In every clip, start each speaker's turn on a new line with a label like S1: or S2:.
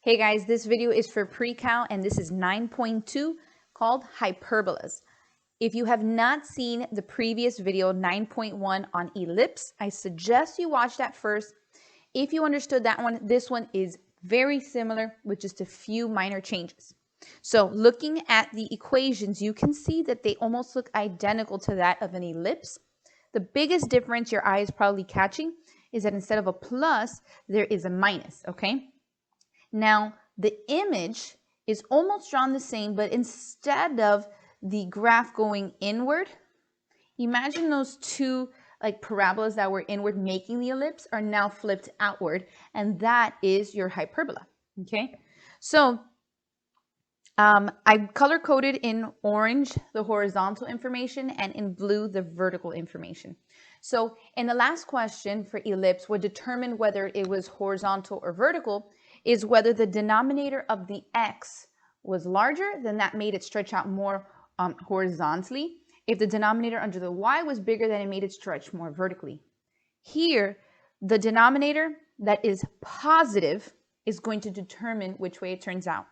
S1: Hey guys, this video is for pre-cal and this is 9.2 called Hyperbolas. If you have not seen the previous video 9.1 on ellipse, I suggest you watch that first. If you understood that one, this one is very similar with just a few minor changes. So looking at the equations, you can see that they almost look identical to that of an ellipse. The biggest difference your eye is probably catching is that instead of a plus, there is a minus, okay? Now, the image is almost drawn the same, but instead of the graph going inward, imagine those two like parabolas that were inward making the ellipse are now flipped outward, and that is your hyperbola, okay? So I color-coded in orange the horizontal information and in blue the vertical information. So in the last question for ellipse, what determined whether it was horizontal or vertical is whether the denominator of the x was larger, then that made it stretch out more horizontally. If the denominator under the y was bigger, then it made it stretch more vertically. Here, the denominator that is positive is going to determine which way it turns out.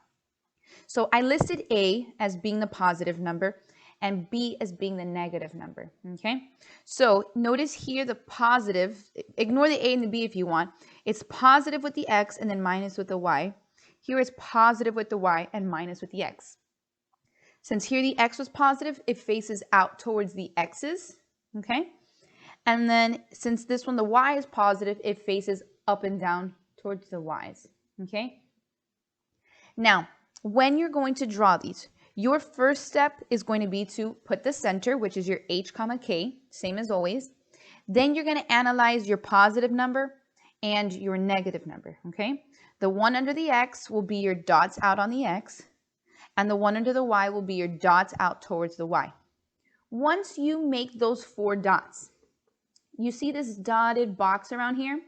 S1: So I listed A as being the positive number and B as being the negative number, okay? So notice here the positive, ignore the A and the B if you want. It's positive with the X and then minus with the Y. Here it's positive with the Y and minus with the X. Since here the X was positive, it faces out towards the X's, okay? And then since this one, the Y is positive, it faces up and down towards the Y's, okay? Now, when you're going to draw these, your first step is going to be to put the center, which is your h comma k, same as always. Then you're going to analyze your positive number and your negative number, okay? The one under the x will be your dots out on the x, and the one under the y will be your dots out towards the y. Once you make those 4 dots, you see this dotted box around here?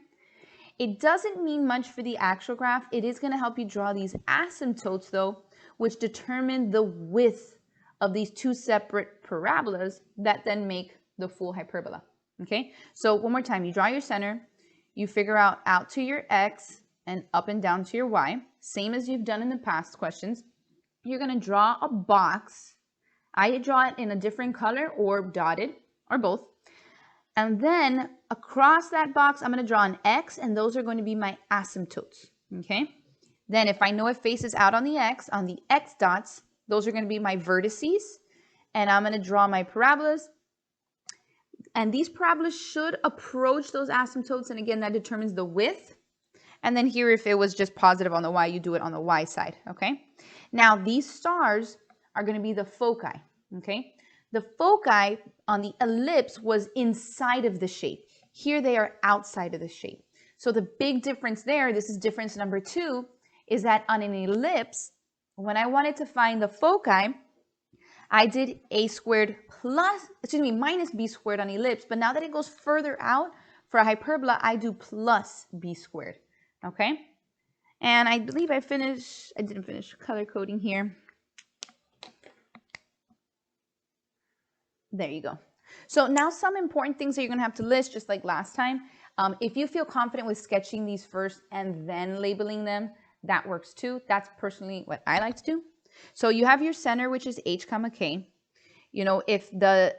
S1: It doesn't mean much for the actual graph. It is going to help you draw these asymptotes, though, which determine the width of these 2 separate parabolas that then make the full hyperbola, okay? So one more time, you draw your center, you figure out to your x and up and down to your y, same as you've done in the past questions. You're going to draw a box. I draw it in a different color or dotted or both. And then across that box, I'm going to draw an X, and those are going to be my asymptotes, okay? Then if I know it faces out on the X dots, those are going to be my vertices, and I'm going to draw my parabolas. And these parabolas should approach those asymptotes, and again, that determines the width. And then here, if it was just positive on the Y, you do it on the Y side, okay? Now, these stars are going to be the foci, okay? The foci on the ellipse was inside of the shape. Here they are outside of the shape. So the big difference there, this is difference number 2, is that on an ellipse, when I wanted to find the foci, I did a squared minus b squared on ellipse, but now that it goes further out for a hyperbola, I do plus b squared, okay? And I believe I didn't finish color coding here. There you go. So now some important things that you're going to have to list, just like last time. If you feel confident with sketching these first and then labeling them, that works too. That's personally what I like to do. So you have your center, which is h comma k. You know, if the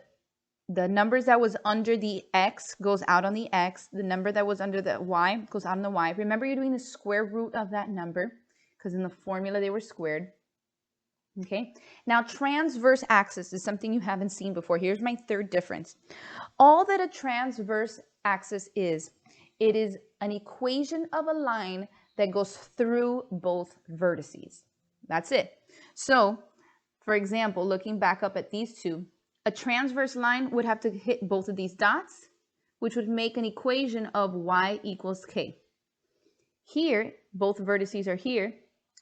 S1: numbers that was under the x goes out on the x, the number that was under the y goes out on the y. Remember, you're doing the square root of that number because in the formula they were squared. Okay, now transverse axis is something you haven't seen before. Here's my third difference. All that a transverse axis is, it is an equation of a line that goes through both vertices. That's it. So, for example, looking back up at these two, a transverse line would have to hit both of these dots, which would make an equation of y equals k. Here, both vertices are here.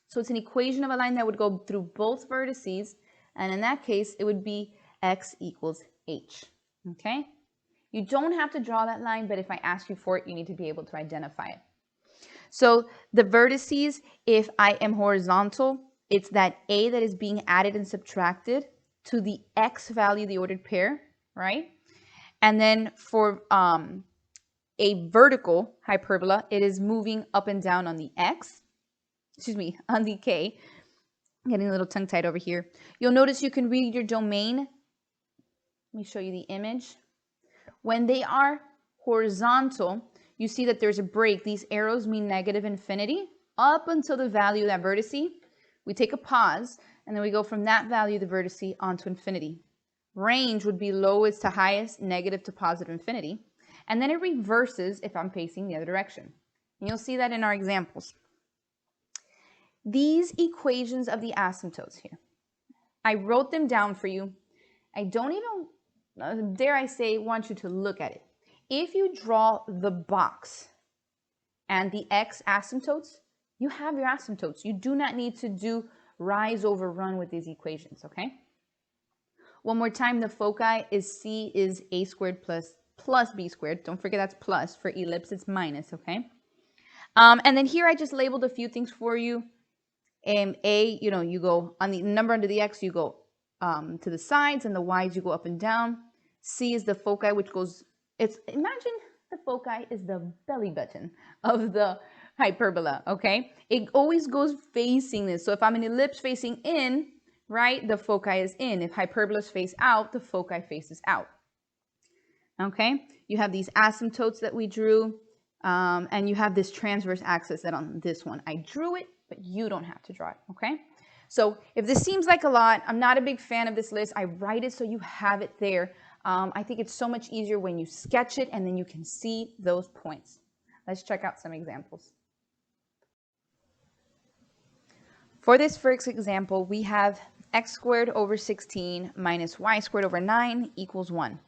S1: So it's an equation of a line that would go through both vertices, and in that case, it would be x equals h, okay? You don't have to draw that line, but if I ask you for it, you need to be able to identify it. So the vertices, if I am horizontal, it's that a that is being added and subtracted to the x value, the ordered pair, right? And then for a vertical hyperbola, it is moving up and down on the x. on the K, getting a little tongue-tied over here, you'll notice you can read your domain. Let me show you the image. When they are horizontal, you see that there's a break. These arrows mean negative infinity up until the value of that vertice. We take a pause, and then we go from that value, the vertice, onto infinity. Range would be lowest to highest, negative to positive infinity. And then it reverses if I'm facing the other direction. And you'll see that in our examples. These equations of the asymptotes here, I wrote them down for you. I don't even, dare I say, want you to look at it. If you draw the box and the x asymptotes, you have your asymptotes. You do not need to do rise over run with these equations, okay? One more time, the foci is c is a squared plus b squared. Don't forget that's plus. For ellipse, it's minus, okay? And then here I just labeled a few things for you. A, you go on the number under the x, you go to the sides, and the y's, you go up and down. C is the foci, which goes, imagine the foci is the belly button of the hyperbola, okay? It always goes facing this. So if I'm an ellipse facing in, right, the foci is in. If hyperbolas face out, the foci faces out. Okay, you have these asymptotes that we drew, and you have this transverse axis that on this one. I drew it, but you don't have to draw it, okay? So if this seems like a lot, I'm not a big fan of this list. I write it so you have it there. I think it's so much easier when you sketch it and then you can see those points. Let's check out some examples. For this first example, we have x squared over 16 minus y squared over 9 equals 1.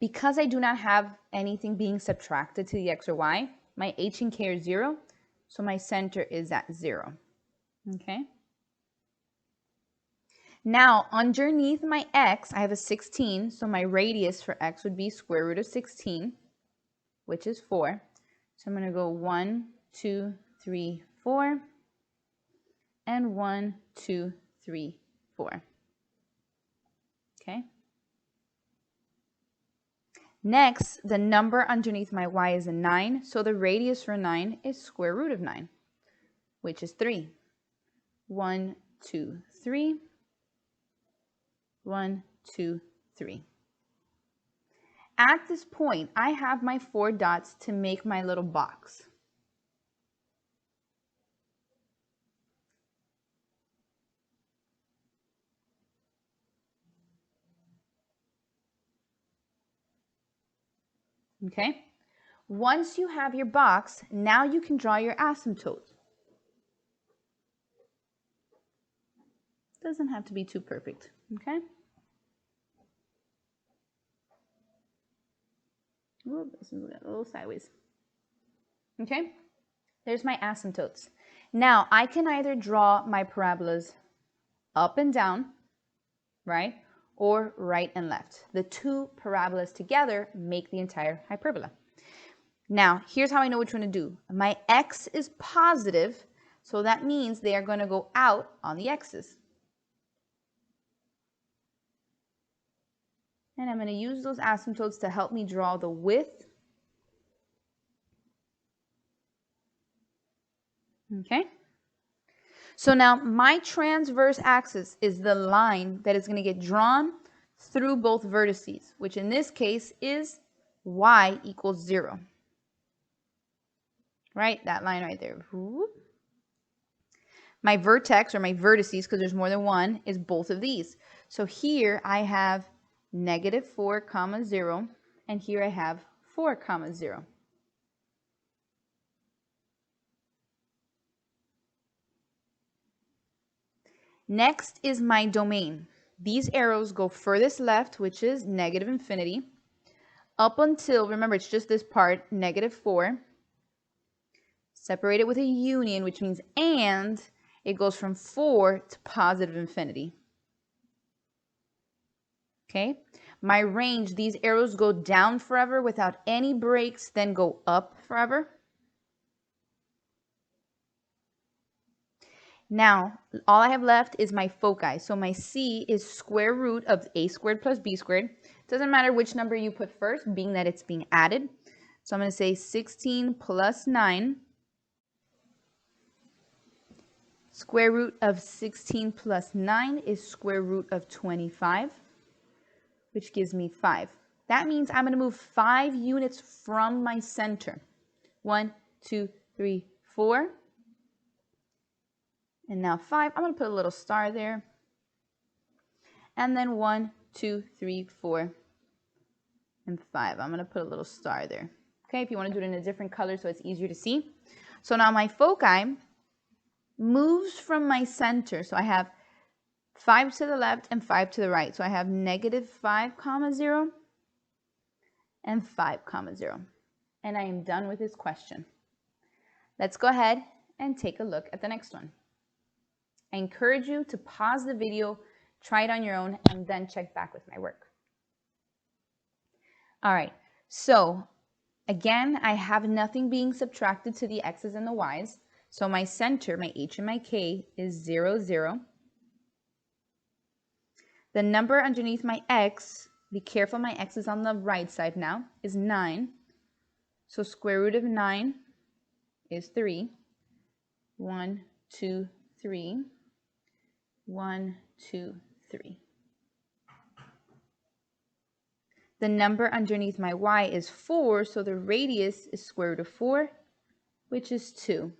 S1: Because I do not have anything being subtracted to the x or y, my h and k are 0, so my center is at 0. Okay? Now, underneath my x, I have a 16, so my radius for x would be square root of 16, which is 4. So I'm going to go 1, 2, 3, 4, and 1, 2, 3, 4. Okay? Next, the number underneath my y is a 9, so the radius for 9 is square root of 9, which is 3. 1, 2, 3. 1, 2, 3. At this point, I have my 4 dots to make my little box. Okay? Once you have your box, now you can draw your asymptote. Doesn't have to be too perfect, okay? Ooh, this is a little sideways. Okay? There's my asymptotes. Now, I can either draw my parabolas up and down, right? Or right and left. The two parabolas together make the entire hyperbola. Now, here's how I know which one to do. My x is positive, so that means they are going to go out on the x's. And I'm going to use those asymptotes to help me draw the width. Okay? So now my transverse axis is the line that is going to get drawn through both vertices, which in this case is y equals 0. Right? That line right there. My vertex, or my vertices, because there's more than one, is both of these. So here I have -4, 0, and here I have 4, 0. Next is my domain. These arrows go furthest left, which is negative infinity, up until, remember, it's just this part, -4. Separated with a union, which means and, it goes from 4 to positive infinity. Okay? My range, these arrows go down forever without any breaks, then go up forever. Now, all I have left is my foci. So my C is square root of a squared plus b squared. Doesn't matter which number you put first, being that it's being added. So I'm going to say 16 plus 9 Square root of 16 plus 9 is square root of 25, which gives me 5. That means I'm going to move 5 units from my center. 1, 2, 3, 4. And now 5. I'm going to put a little star there. And then 1, 2, 3, 4, and 5. I'm going to put a little star there. Okay, if you want to do it in a different color so it's easier to see. So now my foci moves from my center. So I have 5 to the left and 5 to the right. So I have negative 5, 0 and 5, 0. And I am done with this question. Let's go ahead and take a look at the next one. I encourage you to pause the video, try it on your own, and then check back with my work. All right, so again, I have nothing being subtracted to the x's and the y's. So my center, my h and my k, is 0, 0. The number underneath my x, be careful, my x is on the right side now, is 9. So square root of 9 is 3. 1, 2, 3. 1, 2, 3. The number underneath my y is 4, so the radius is square root of 4, which is 2.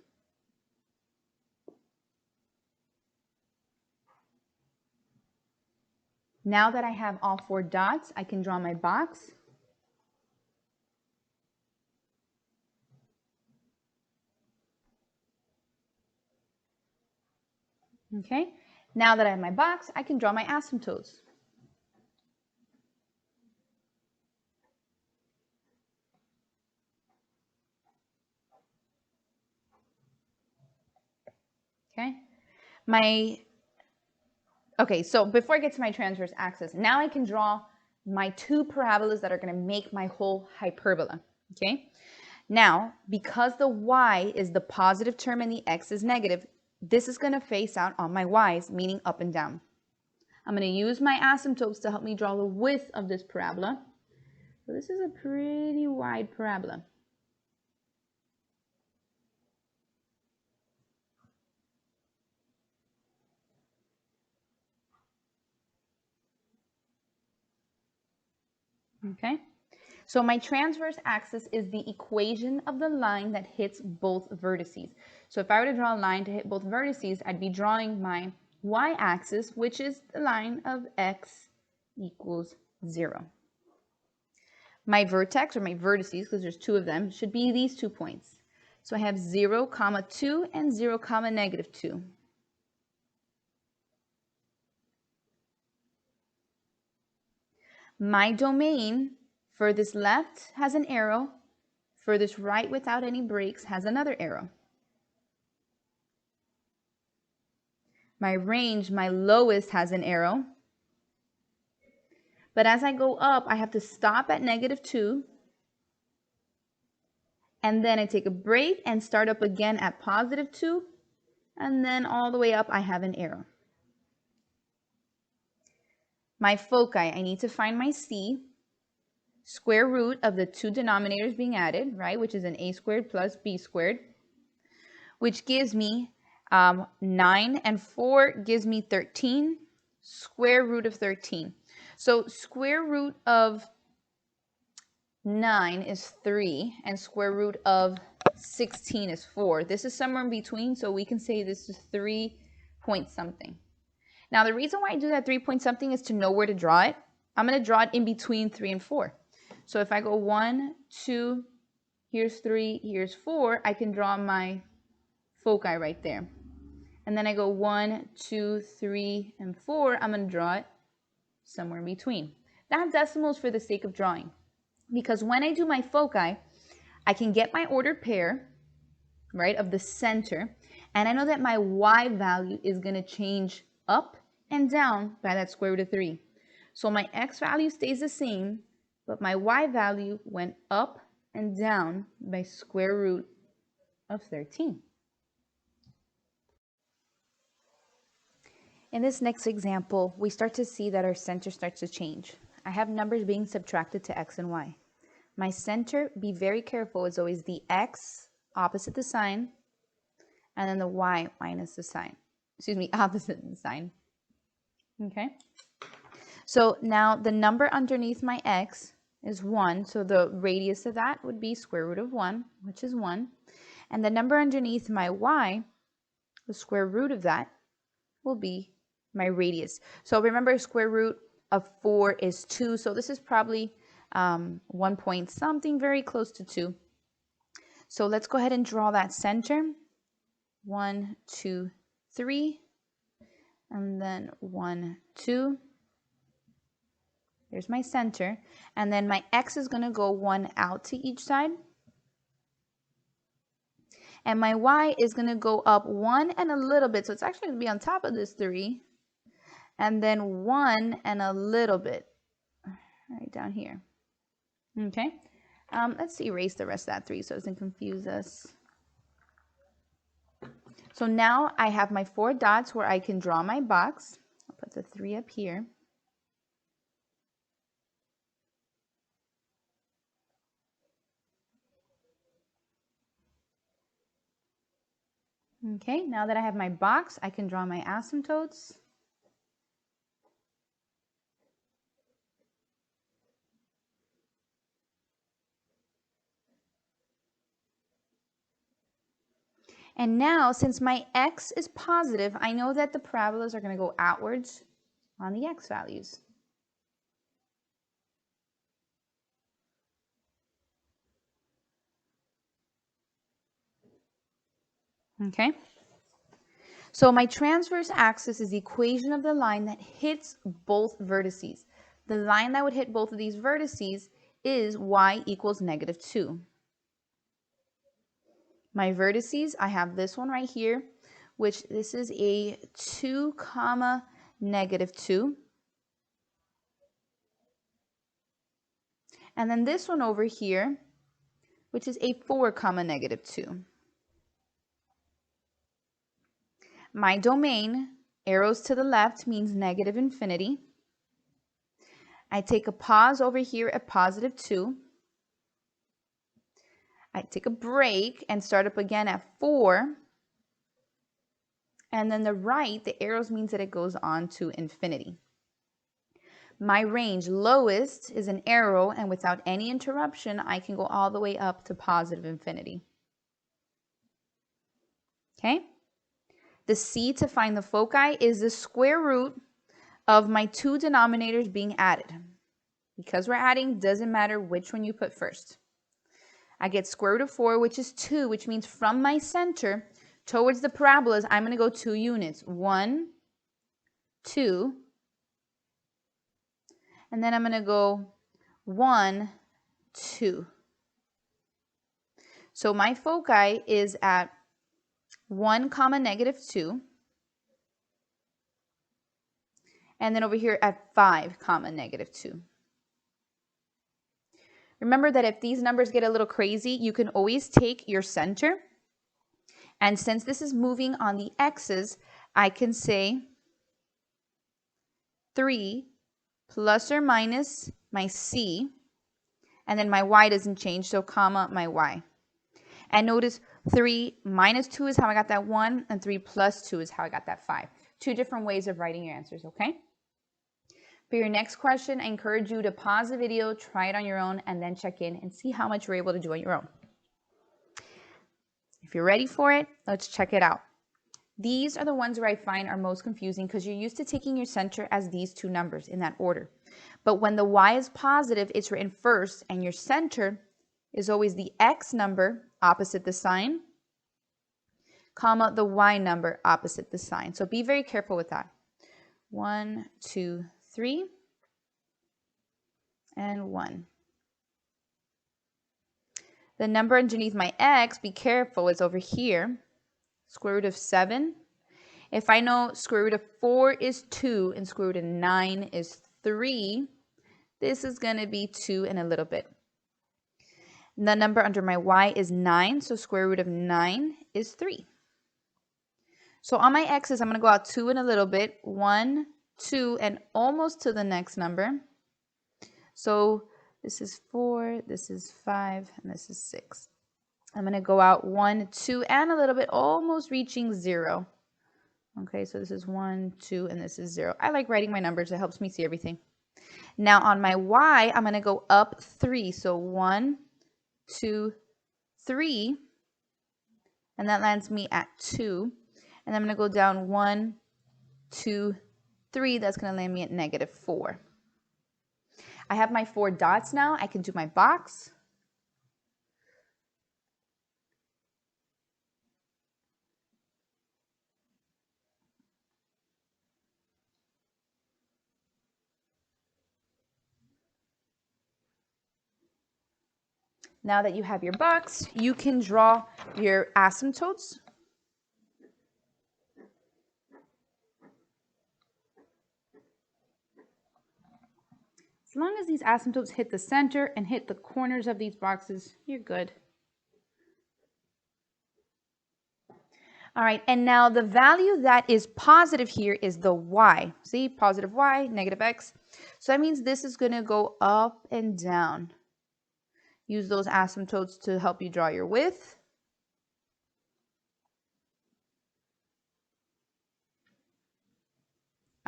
S1: Now that I have all 4 dots, I can draw my box. Okay, now that I have my box, I can draw my asymptotes. Okay, so before I get to my transverse axis, now I can draw my 2 parabolas that are going to make my whole hyperbola. Okay, now because the y is the positive term and the x is negative, this is going to face out on my y's, meaning up and down. I'm going to use my asymptotes to help me draw the width of this parabola. So this is a pretty wide parabola. Okay, so my transverse axis is the equation of the line that hits both vertices. So if I were to draw a line to hit both vertices, I'd be drawing my y-axis, which is the line of x equals 0. My vertex, or my vertices, because there's 2 of them, should be these 2 points. So I have 0, 2 and 0, negative 2. My domain furthest left has an arrow, furthest right without any breaks has another arrow. My range, my lowest, has an arrow. But as I go up, I have to stop at negative 2. And then I take a break and start up again at positive 2. And then all the way up, I have an arrow. My foci, I need to find my c. Square root of the 2 denominators being added, right, which is an a squared plus b squared, which gives me 9, and 4 gives me 13, square root of 13. So square root of 9 is 3, and square root of 16 is 4. This is somewhere in between, so we can say this is 3 point something. Now, the reason why I do that 3 point something is to know where to draw it. I'm going to draw it in between 3 and 4. So if I go 1, 2, here's 3, here's 4, I can draw my foci right there. And then I go 1, 2, 3, and 4, I'm going to draw it somewhere in between. That decimal is for the sake of drawing, because when I do my foci, I can get my ordered pair, right, of the center, and I know that my y value is going to change up and down by that square root of 3. So my x value stays the same, but my y value went up and down by square root of 13. In this next example, we start to see that our center starts to change. I have numbers being subtracted to x and y. My center, be very careful, is always the x opposite the sign, and then the y minus the sign. opposite the sign. Okay. So now the number underneath my x is 1. So the radius of that would be square root of 1, which is 1. And the number underneath my y, the square root of that, will be my radius. So remember, square root of 4 is 2. So this is probably 1 point something, very close to 2. So let's go ahead and draw that center. 1, 2, 3. And then 1, 2. There's my center. And then my x is going to go 1 out to each side. And my y is going to go up 1 and a little bit. So it's actually going to be on top of this 3. And then 1 and a little bit right down here. Okay. Let's erase the rest of that 3 so it doesn't confuse us. So now I have my 4 dots where I can draw my box. I'll put the 3 up here. Okay, now that I have my box, I can draw my asymptotes. And now, since my x is positive, I know that the parabolas are going to go outwards on the x values. Okay? So my transverse axis is the equation of the line that hits both vertices. The line that would hit both of these vertices is y equals -2. My vertices, I have this one right here, which this is a 2, -2. And then this one over here, which is a 4, -2. My domain, arrows to the left, means -infinity. I take a pause over here at +2. I take a break and start up again at 4. And then the right, the arrows means that it goes on to infinity. My range, lowest, is an arrow, and without any interruption, I can go all the way up to +infinity. Okay? The C to find the foci is the square root of my 2 denominators being added. Because we're adding, doesn't matter which one you put first. I get square root of 4, which is 2, which means from my center towards the parabolas, I'm going to go 2 units. 1, 2, and then I'm going to go 1, 2. So my foci is at 1, -2. And then over here at 5, -2. Remember that if these numbers get a little crazy, you can always take your center. And since this is moving on the x's, I can say 3 plus or minus my c. And then my y doesn't change, so comma my y. And notice 3 minus 2 is how I got that 1, and 3 plus 2 is how I got that 5. 2 different ways of writing your answers, okay? For your next question, I encourage you to pause the video, try it on your own, and then check in and see how much you're able to do on your own. If you're ready for it, let's check it out. These are the ones where I find are most confusing because you're used to taking your center as these 2 numbers in that order. But when the y is positive, it's written first, and your center is always the x number opposite the sign, comma the y number opposite the sign. So be very careful with that. 1, 2, 3, and 1. The number underneath my x, be careful, is over here, square root of 7. If I know square root of 4 is 2 and square root of 9 is 3, this is going to be 2 and a little bit. The number under my y is 9, so square root of 9 is 3. So on my x's, I'm going to go out 2 and a little bit, 1, 2, and almost to the next number. So this is 4, this is 5, and this is 6. I'm going to go out 1, 2, and a little bit, almost reaching 0. Okay, so this is 1, 2, and this is 0. I like writing my numbers. It helps me see everything. Now on my y, I'm going to go up 3. So 1, 2, 3. And that lands me at 2. And I'm going to go down 1, 2, 3. That's going to land me at negative 4. I have my 4 dots now. I can do my box. Now that you have your box, you can draw your asymptotes. As long as these asymptotes hit the center and hit the corners of these boxes, you're good. All right, and now the value that is positive here is the y. See, positive y, negative x. So that means this is going to go up and down. Use those asymptotes to help you draw your width.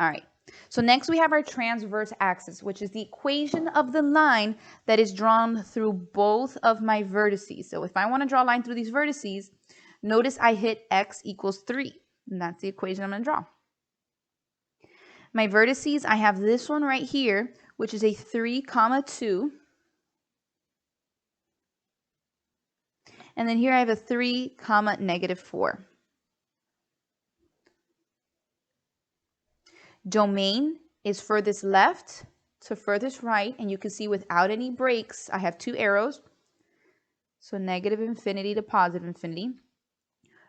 S1: All right, so next we have our transverse axis, which is the equation of the line that is drawn through both of my vertices. So if I want to draw a line through these vertices, notice I hit x equals 3, and that's the equation I'm going to draw. My vertices, I have this one right here, which is a 3, 2. And then here I have a 3, negative 4. Domain is furthest left to furthest right, and you can see without any breaks, I have 2 arrows. So negative infinity to positive infinity.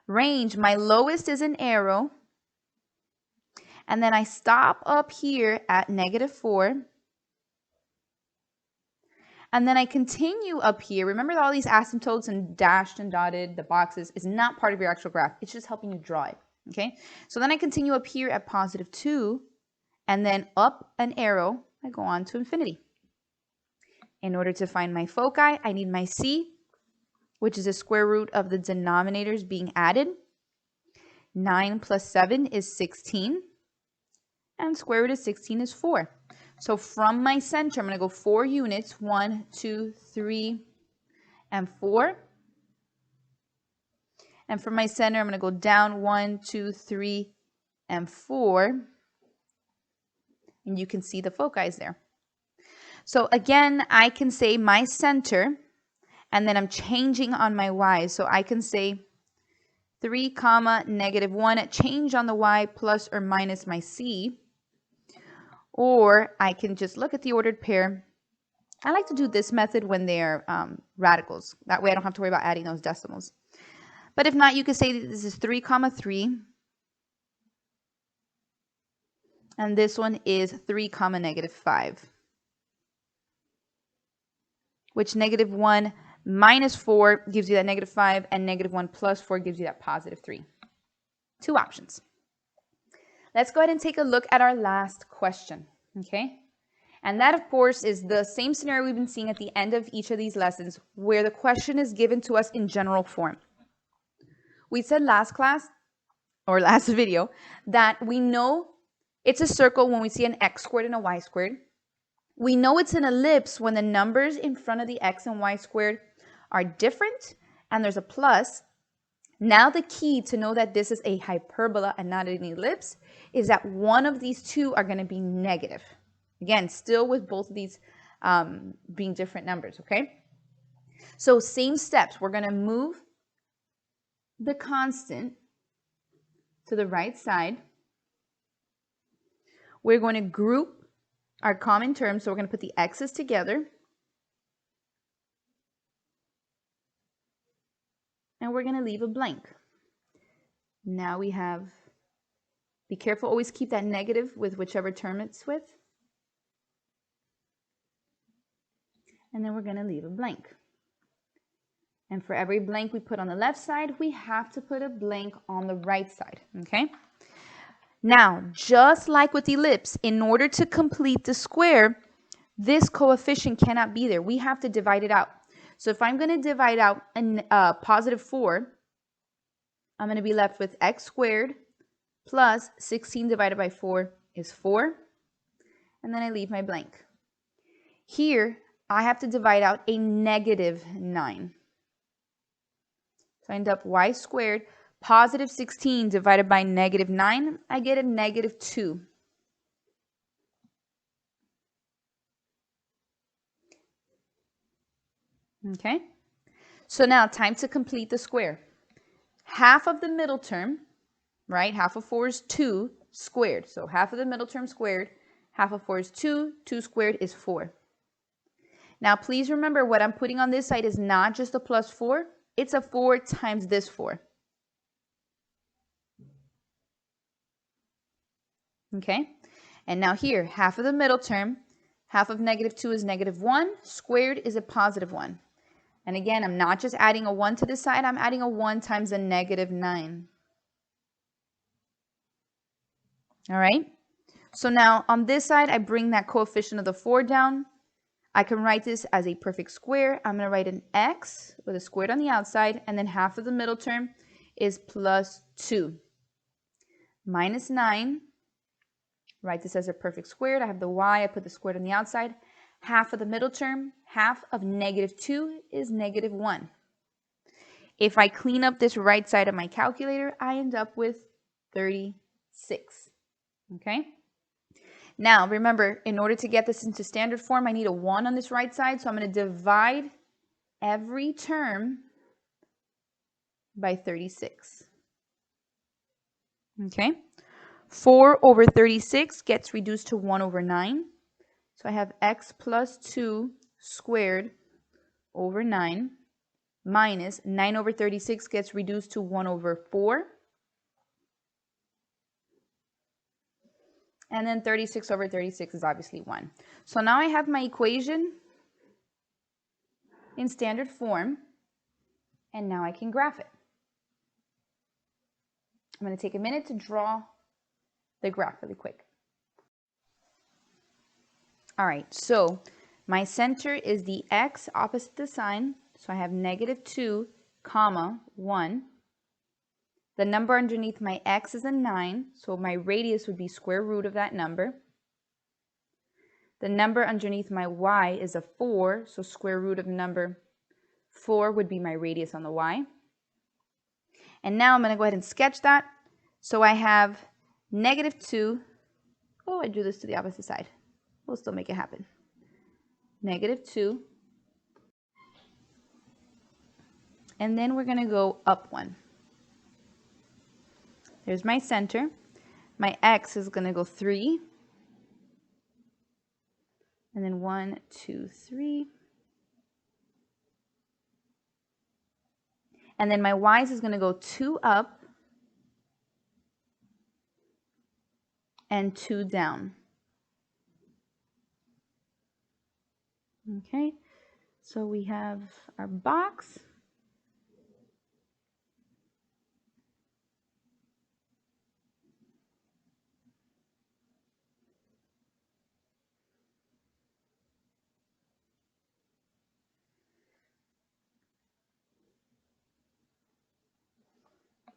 S1: Range, my lowest is an arrow. And then I stop up here at negative 4. And then I continue up here. Remember that all these asymptotes and dashed and dotted, the boxes, is not part of your actual graph. It's just helping you draw it. Okay, so then I continue up here at positive 2, and then up an arrow, I go on to infinity. In order to find my foci, I need my c, which is the square root of the denominators being added. 9 plus 7 is 16, and square root of 16 is 4. So from my center, I'm going to go 4 units, 1, 2, 3, and 4. And from my center, I'm going to go down 1, 2, 3, and 4. And you can see the foci is there. So again, I can say my center, and then I'm changing on my y. So I can say 3, negative 1, change on the y plus or minus my c. Or I can just look at the ordered pair. I like to do this method when they're radicals. That way I don't have to worry about adding those decimals. But if not, you could say that this is 3, 3. And this one is 3, negative 5. Which negative 1 minus 4 gives you that negative 5, and negative 1 plus 4 gives you that positive 3. 2 options. Let's go ahead and take a look at our last question, okay? And that, of course, is the same scenario we've been seeing at the end of each of these lessons, where the question is given to us in general form. We said last class, or last video, that we know it's a circle when we see an x squared and a y squared. We know it's an ellipse when the numbers in front of the x and y squared are different and there's a plus. Now the key to know that this is a hyperbola and not an ellipse is that one of these two are going to be negative. Again, still with both of these being different numbers, okay? So same steps. We're going to move the constant to the right side. We're going to group our common terms, so we're going to put the x's together. And we're going to leave a blank. Now we have, be careful, always keep that negative with whichever term it's with. And then we're going to leave a blank. And for every blank we put on the left side, we have to put a blank on the right side, okay? Now, just like with the ellipse, in order to complete the square, this coefficient cannot be there. We have to divide it out. So if I'm going to divide out a positive 4, I'm going to be left with x squared plus 16 divided by 4 is 4. And then I leave my blank. Here, I have to divide out a negative 9. So I end up y squared, positive 16 divided by negative 9, I get a negative 2. Okay, so now time to complete the square. Half of the middle term, right, half of 4 is 2 squared. So half of the middle term squared, half of 4 is 2, 2 squared is 4. Now please remember what I'm putting on this side is not just a plus 4, it's a 4 times this 4. Okay, and now here, half of the middle term, half of negative 2 is negative 1, squared is a positive 1. And again, I'm not just adding a 1 to this side, I'm adding a 1 times a negative 9. All right, so now on this side, I bring that coefficient of the 4 down. I can write this as a perfect square. I'm going to write an x with a squared on the outside, and then half of the middle term is plus 2. Minus 9, write this as a perfect squared. I have the y, I put the squared on the outside. Half of the middle term, half of negative 2 is negative 1. If I clean up this right side of my calculator, I end up with 36. Okay? Now, remember, in order to get this into standard form, I need a 1 on this right side, so I'm going to divide every term by 36. Okay? 4 over 36 gets reduced to 1 over 9. So I have x plus 2 squared over 9 minus 9 over 36 gets reduced to 1 over 4. And then 36 over 36 is obviously 1. So now I have my equation in standard form, and now I can graph it. I'm going to take a minute to draw the graph really quick. All right, so my center is the x opposite the sign. So I have negative 2, comma, 1. The number underneath my x is a 9, so my radius would be square root of that number. The number underneath my y is a 4, so square root of number 4 would be my radius on the y. And now I'm going to go ahead and sketch that. So I have negative 2. Oh, I drew this to the opposite side. We'll still make it happen. Negative 2. And then we're going to go up 1. There's my center. My x is going to go 3. And then 1, 2, 3. And then my y is going to go 2 up and 2 down. Okay, so we have our box.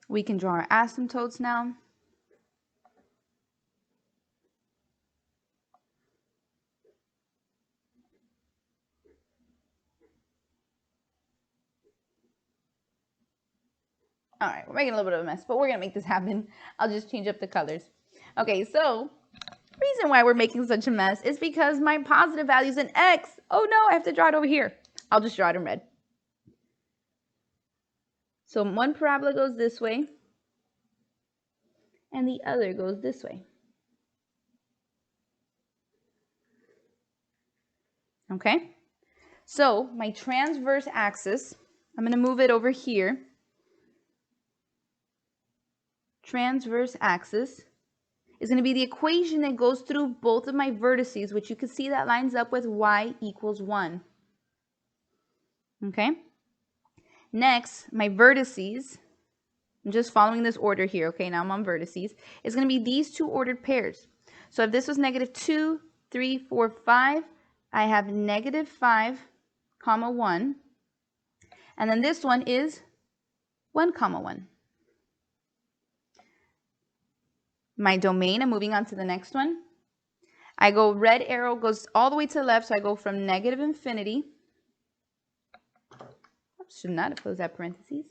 S1: We can draw our asymptotes now. All right, we're making a little bit of a mess, but we're going to make this happen. I'll just change up the colors. Okay, so the reason why we're making such a mess is because my positive value is an x. Oh no, I have to draw it over here. I'll just draw it in red. So one parabola goes this way, and the other goes this way. Okay, so my transverse axis, I'm going to move it over here. Transverse axis is going to be the equation that goes through both of my vertices, which you can see that lines up with y equals 1. Okay, next, my vertices, I'm just following this order here, okay, now I'm on vertices, is going to be these two ordered pairs. So if this was negative 2, 3, 4, 5, I have negative 5, comma 1, and then this one is 1, comma 1. my domain. I'm moving on to the next one. I go, red arrow goes all the way to the left, so I go from negative infinity. Oops, should not have closed that parentheses.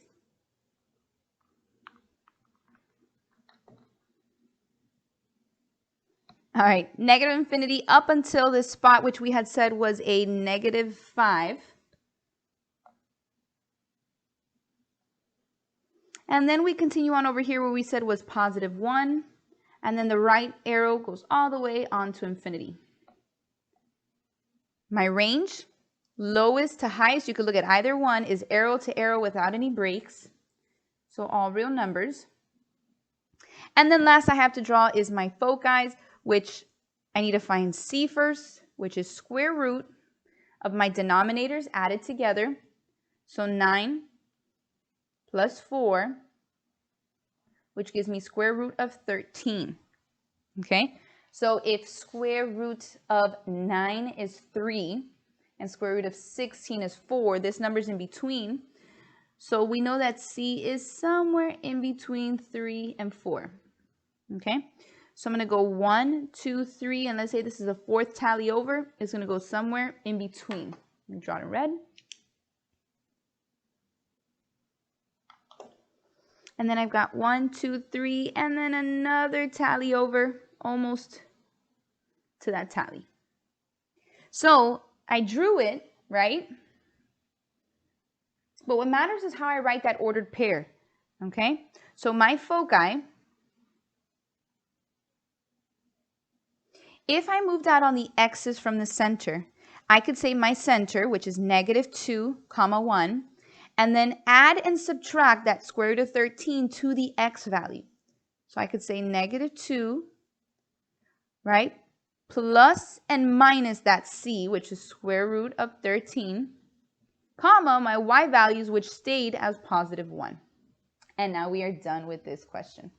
S1: All right, negative infinity up until this spot, which we had said was a -5. And then we continue on over here where we said was +1. And then the right arrow goes all the way on to infinity. My range, lowest to highest, you could look at either one, is arrow to arrow without any breaks. So all real numbers. And then last I have to draw is my foci, which I need to find C first, which is square root of my denominators added together. So 9 plus 4, which gives me square root of 13. Okay, so if square root of 9 is 3 and square root of 16 is 4, this number's in between. So we know that C is somewhere in between 3 and 4. Okay, so I'm going to go 1, 2, 3, and let's say this is the fourth tally over. It's going to go somewhere in between. I'm going to draw it in red. And then I've got 1, 2, 3, and then another tally over almost to that tally. So I drew it, right? But what matters is how I write that ordered pair. Okay, so my foci, if I moved out on the x's from the center, I could say my center, which is -2, 1, and then add and subtract that square root of 13 to the x value. So I could say -2, right, plus and minus that c, which is square root of 13, comma, my y values, which stayed as +1. And now we are done with this question.